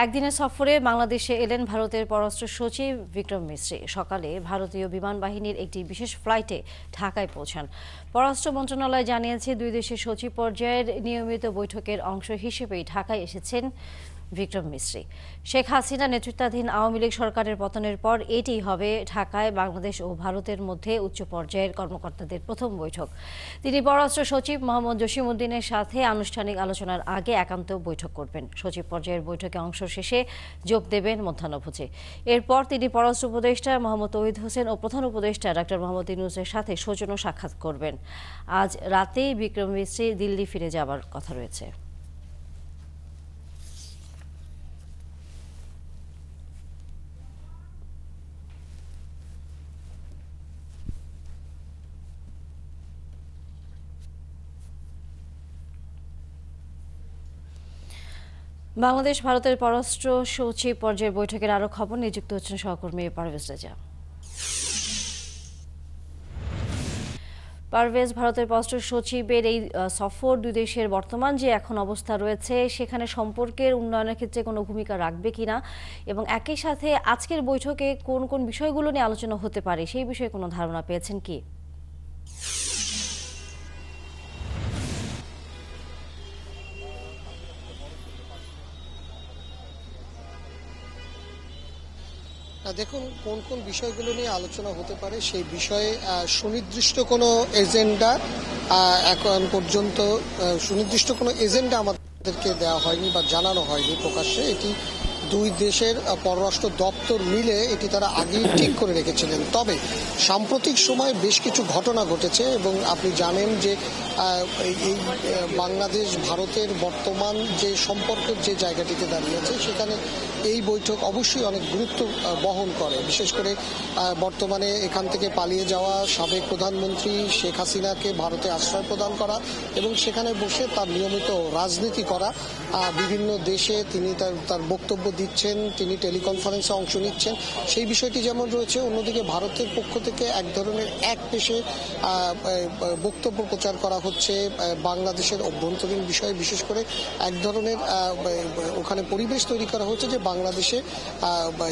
একদিনের সফরে বাংলাদেশে এলেন ভারতের পররাষ্ট্র সচিব বিক্রম মিশ্রি। সকালে ভারতীয় বিমান বাহিনীর একটি বিশেষ ফ্লাইটে ঢাকায় পৌঁছান। পররাষ্ট্র মন্ত্রণালয় জানিয়েছে, দুই দেশের সচিব পর্যায়ের নিয়মিত বৈঠকের অংশ হিসেবেই ঢাকায় এসেছেন বিক্রম মিশ্রি। শেখ হাসিনা নেতৃত্বাধীন আওয়ামী লীগ সরকারের পতনের পর এটি হবে ঢাকায় বাংলাদেশ ও ভারতের মধ্যে উচ্চ পর্যায়ের কর্মকর্তাদের প্রথম বৈঠক। তিনি পররাষ্ট্র সচিব মোহাম্মদ জসিমউদ্দিনের সাথে আনুষ্ঠানিক আলোচনার আগে একান্ত বৈঠক করবেন। সচিব পর্যায়ের বৈঠকে অংশ শেষে যোগ দেবেন মধ্যাহ্নভোজে। এরপর তিনি পররাষ্ট্র উপদেষ্টা মোহাম্মদ তৌহিদ হোসেন ও প্রধান উপদেষ্টা ডক্টর মোহাম্মদ ইউনূসের সাথে সৌজন্য সাক্ষাৎ করবেন। আজ রাতেই বিক্রম মিশ্রি দিল্লি ফিরে যাবার কথা রয়েছে। বাংলাদেশ ভারতের পররাষ্ট্র সচিব পর্যায়ের বৈঠকের আরও খবর নিযুক্ত হচ্ছেন সহকর্মী পারভেজ রেজা। পারভেজ, ভারতের পররাষ্ট্র সচিবের এই সফর দুই দেশের বর্তমান যে এখন অবস্থা রয়েছে সেখানে সম্পর্কের উন্নয়নের ক্ষেত্রে কোনো ভূমিকা রাখবে কিনা, এবং একই সাথে আজকের বৈঠকে কোন কোন বিষয়গুলো নিয়ে আলোচনা হতে পারে সেই বিষয়ে কোনো ধারণা পেয়েছেন কি? দেখুন, কোন কোন বিষয়গুলো নিয়ে আলোচনা হতে পারে সেই বিষয়ে সুনির্দিষ্ট কোনো এজেন্ডা এখন পর্যন্ত সুনির্দিষ্ট কোনো এজেন্ডা আমাদেরকে দেওয়া হয়নি বা জানানো হয়নি প্রকাশ্যে। এটি দুই দেশের পররাষ্ট্র দপ্তর মিলে এটি তারা আগেই ঠিক করে রেখেছিলেন। তবে সাম্প্রতিক সময়ে বেশ কিছু ঘটনা ঘটেছে এবং আপনি জানেন যে এই বাংলাদেশ ভারতের বর্তমান যে সম্পর্কের যে জায়গাটিতে দাঁড়িয়েছে সেখানে এই বৈঠক অবশ্যই অনেক গুরুত্ব বহন করে। বিশেষ করে বর্তমানে এখান থেকে পালিয়ে যাওয়া সাবেক প্রধানমন্ত্রী শেখ হাসিনাকে ভারতে আশ্রয় প্রদান করা এবং সেখানে বসে তার নিয়মিত রাজনীতি করা, বিভিন্ন দেশে তিনি তার বক্তব্য দিচ্ছেন, তিনি টেলিকনফারেন্সে অংশ নিচ্ছেন, সেই বিষয়টি যেমন রয়েছে, অন্যদিকে ভারতের পক্ষ থেকে এক ধরনের এক পেশে বক্তব্য প্রচার করা হচ্ছে বাংলাদেশের অভ্যন্তরীণ বিষয়ে। বিশেষ করে এক ধরনের ওখানে পরিবেশ তৈরি করা হচ্ছে যে বাংলাদেশে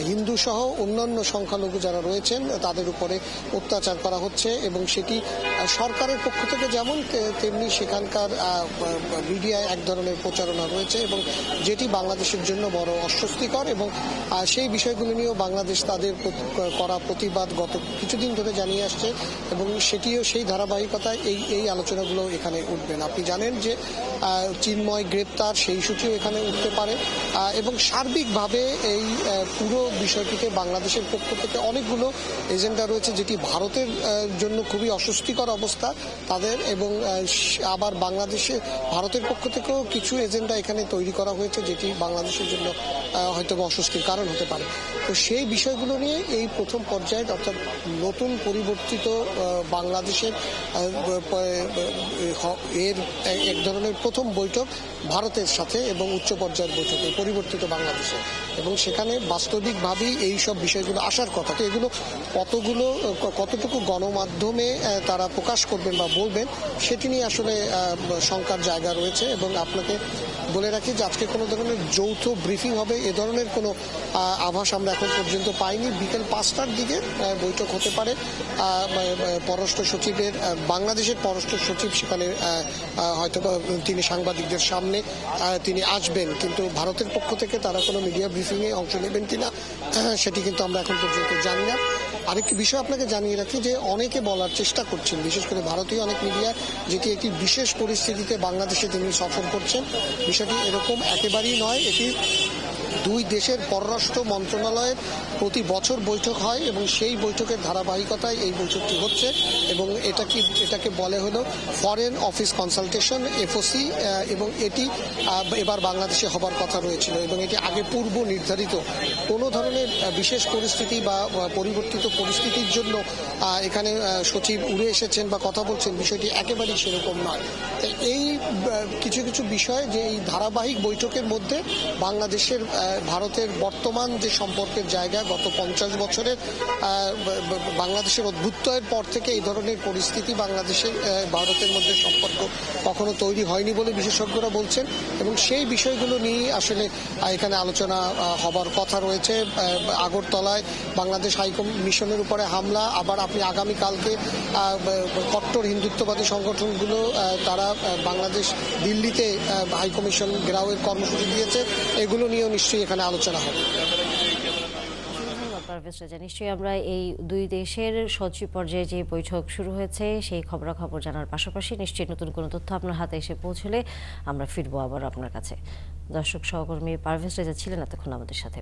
হিন্দু সহ অন্যান্য সংখ্যালঘু যারা রয়েছেন তাদের উপরে অত্যাচার করা হচ্ছে এবং সেটি সরকারের পক্ষ থেকে যেমন তেমনি সেখানকার মিডিয়ায় এক ধরনের প্রচারণা রয়েছে এবং যেটি বাংলাদেশের জন্য বড় অস্বস্তিকর। এবং সেই বিষয়গুলো নিয়েও বাংলাদেশ তাদের করা প্রতিবাদ গত কিছুদিন ধরে জানিয়ে আসছে এবং সেটিও সেই ধারাবাহিকতায় এই আলোচনাগুলো এখানে উঠবেন। আপনি জানেন যে চিন্ময় গ্রেপ্তার, সেই ইস্যুটিও এখানে উঠতে পারে এবং সার্বিকভাবে এই পুরো বিষয়টিতে বাংলাদেশের পক্ষ থেকে অনেকগুলো এজেন্ডা রয়েছে যেটি ভারতের জন্য খুবই অস্বস্তিকর অবস্থা তাদের, এবং আবার বাংলাদেশে ভারতের পক্ষ থেকেও কিছু এজেন্ডা এখানে তৈরি করা হয়েছে যেটি বাংলাদেশের জন্য হয়তো অস্বস্তির কারণ হতে পারে। তো সেই বিষয়গুলো নিয়ে এই প্রথম পর্যায়ে অর্থাৎ নতুন পরিবর্তিত বাংলাদেশের এর এক ধরনের প্রথম বৈঠক ভারতের সাথে এবং উচ্চ পর্যায়ের বৈঠকে পরিবর্তিত বাংলাদেশে, এবং সেখানে বাস্তবিকভাবেই এই সব বিষয়গুলো আসার কথা। এগুলো কতটুকু গণমাধ্যমে তারা প্রকাশ করবেন বা বলবেন সেটি নিয়ে আসলে শঙ্কার জায়গা রয়েছে। এবং আপনাকে বলে রাখি যে আজকে কোনো ধরনের যৌথ ব্রিফিং হবে এ ধরনের কোনো আভাস আমরা এখন পর্যন্ত পাইনি। বিকেল 5টার দিকে বৈঠক হতে পারে। পররাষ্ট্র সচিবের বাংলাদেশের পররাষ্ট্র সচিব সেখানে হয়তো তিনি সাংবাদিকদের সামনে তিনি আসবেন, কিন্তু ভারতের পক্ষ থেকে তারা কোনো মিডিয়া ব্রিফিংয়ে অংশ নেবেন কিনা সেটি কিন্তু আমরা এখন পর্যন্ত জানি না। আরেকটি বিষয় আপনাকে জানিয়ে রাখি যে অনেকে বলার চেষ্টা করছেন, বিশেষ করে ভারতীয় অনেক মিডিয়া, যেটি একটি বিশেষ পরিস্থিতিতে বাংলাদেশে তিনি সফর করছেন। বিষয়টি এরকম একেবারেই নয়। এটি দুই দেশের পররাষ্ট্র মন্ত্রণালয়ের প্রতি বছর বৈঠক হয় এবং সেই বৈঠকের ধারাবাহিকতায় এই বৈঠকটি হচ্ছে এবং এটাকে বলে হলো ফরেন অফিস কনসালটেশন, এফওসি, এবং এটি এবার বাংলাদেশে হবার কথা রয়েছিল এবং এটি আগে পূর্ব নির্ধারিত। কোনো ধরনের বিশেষ পরিস্থিতি বা পরিবর্তিত পরিস্থিতির জন্য এখানে সচিব উড়ে এসেছেন বা কথা বলছেন, বিষয়টি একেবারেই সেরকম নয়। এই কিছু কিছু বিষয় যে এই ধারাবাহিক বৈঠকের মধ্যে বাংলাদেশের ভারতের বর্তমান যে সম্পর্কের জায়গা গত 50 বছরের বাংলাদেশের অভ্যুত্থানের পর থেকে এই ধরনের পরিস্থিতি বাংলাদেশের ভারতের মধ্যে সম্পর্ক কখনো তৈরি হয়নি বলে বিশেষজ্ঞরা বলছেন, এবং সেই বিষয়গুলো নিয়ে আসলে এখানে আলোচনা হবার কথা রয়েছে। আগরতলায় বাংলাদেশ হাইকমিশনের উপরে হামলা, আবার আপনি আগামীকালকে কট্টর হিন্দুত্ববাদী সংগঠনগুলো তারা বাংলাদেশ দিল্লিতে হাইকমিশন ঘেরাওয়ের কর্মসূচি দিয়েছে, এগুলো নিয়েও নিশ্চয়ই এখানে আলোচনা হবে। পারভেজ রাজা, নিশ্চয়ই আমরা এই দুই দেশের সচিব পর্যায়ে যে বৈঠক শুরু হয়েছে সেই খবরাখবর জানার পাশাপাশি নিশ্চয়ই নতুন কোনো তথ্য আপনার হাতে এসে পৌঁছলে আমরা ফিরবো আবার আপনার কাছে। দর্শক সহকর্মী পারভেজ রাজা ছিলেন এতক্ষণ আমাদের সাথে।